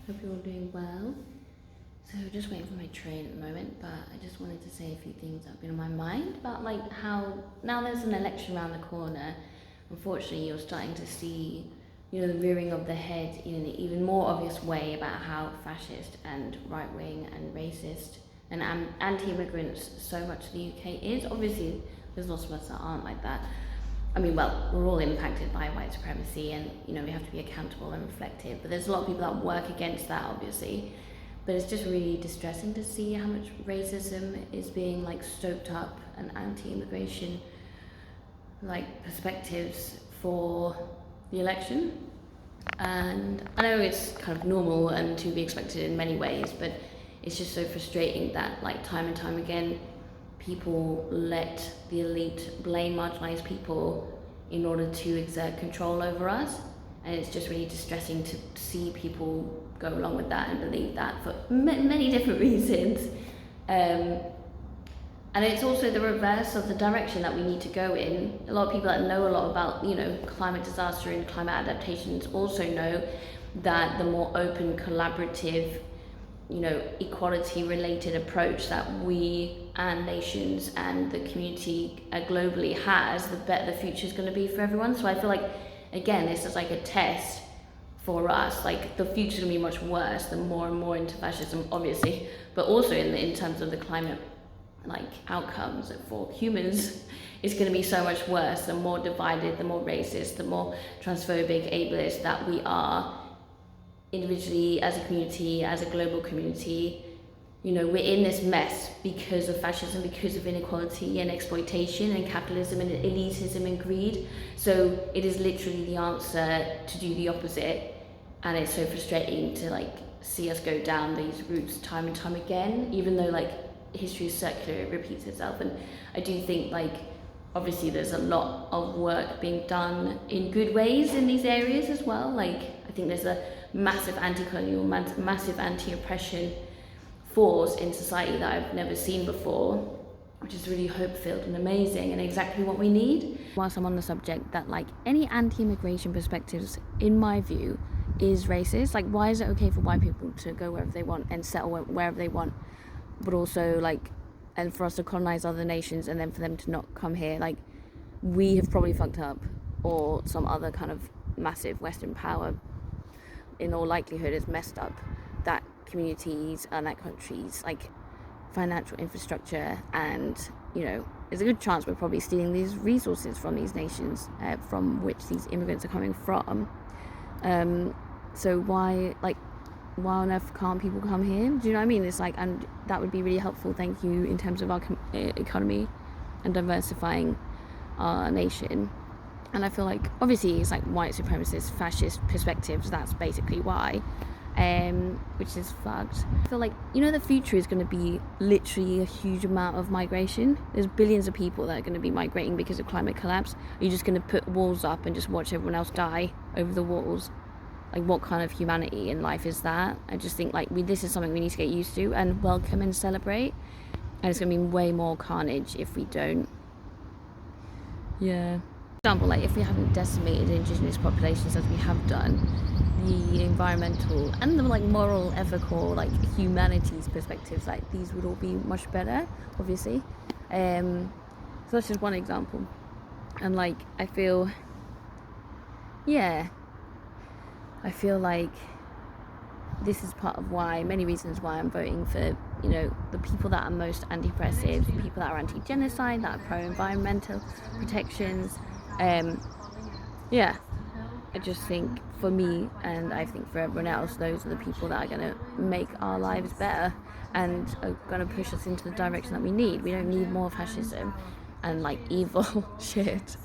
Hope you're all doing well. So just waiting for my train at the moment, but I just wanted to say a few things that have been on my mind about like how now there's an election around the corner. Unfortunately, you're starting to see, the rearing of the head in an even more obvious way about how fascist and right wing and racist and anti-immigrants so much of the UK is. Obviously, there's lots of us that aren't like that. I mean, well, we're all impacted by white supremacy and, we have to be accountable and reflective. But there's a lot of people that work against that, obviously. But it's just really distressing to see how much racism is being, stoked up and anti-immigration, perspectives for the election. And I know it's kind of normal and to be expected in many ways, but it's just so frustrating that, time and time again, people let the elite blame marginalized people in order to exert control over us. And it's just really distressing to see people go along with that and believe that for many different reasons. And it's also the reverse of the direction that we need to go in. A lot of people that know a lot about, climate disaster and climate adaptations also know that the more open, collaborative, equality related approach that we and nations and the community globally has, the better the future is going to be for everyone. So I feel like, again, this is like a test for us. The future is going to be much worse the more and more into fascism, obviously, but also in terms of the climate outcomes for humans, it's going to be so much worse. The more divided, the more racist, the more transphobic, ableist that we are individually, as a community, as a global community. We're in this mess because of fascism, because of inequality and exploitation and capitalism and elitism and greed. So it is literally the answer to do the opposite. And it's so frustrating to see us go down these routes time and time again, even though history is circular, it repeats itself. And I do think obviously there's a lot of work being done in good ways in these areas as well. I think there's a massive anti-colonial, massive anti-oppression force in society that I've never seen before, which is really hope-filled and amazing and exactly what we need. Whilst I'm on the subject, that any anti-immigration perspectives, in my view, is racist. Why is it okay for white people to go wherever they want and settle wherever they want, but also and for us to colonize other nations and then for them to not come here? We have probably fucked up, or some other kind of massive Western power in all likelihood has messed up that communities and that countries financial infrastructure, and there's a good chance we're probably stealing these resources from these nations from which these immigrants are coming from. So why on earth can't people come here? Do you know what I mean? It's and that would be really helpful, thank you, in terms of our economy and diversifying our nation. And I feel obviously it's white supremacist, fascist perspectives, that's basically why, which is fucked. I feel the future is going to be literally a huge amount of migration. There's billions of people that are going to be migrating because of climate collapse. Are you just going to put walls up and just watch everyone else die over the walls? What kind of humanity in life is that? I just think this is something we need to get used to and welcome and celebrate. And it's going to be way more carnage if we don't. Yeah. For example, if we haven't decimated indigenous populations as we have done, the environmental and the moral, ethical, humanities perspectives, these would all be much better, obviously. So that's just one example. And I feel this is part of many reasons why I'm voting for, the people that are most anti-oppressive, the people that are anti-genocide, that are pro-environmental protections. I just think for me, and I think for everyone else, those are the people that are going to make our lives better and are going to push us into the direction that we need. We don't need more fascism and evil shit.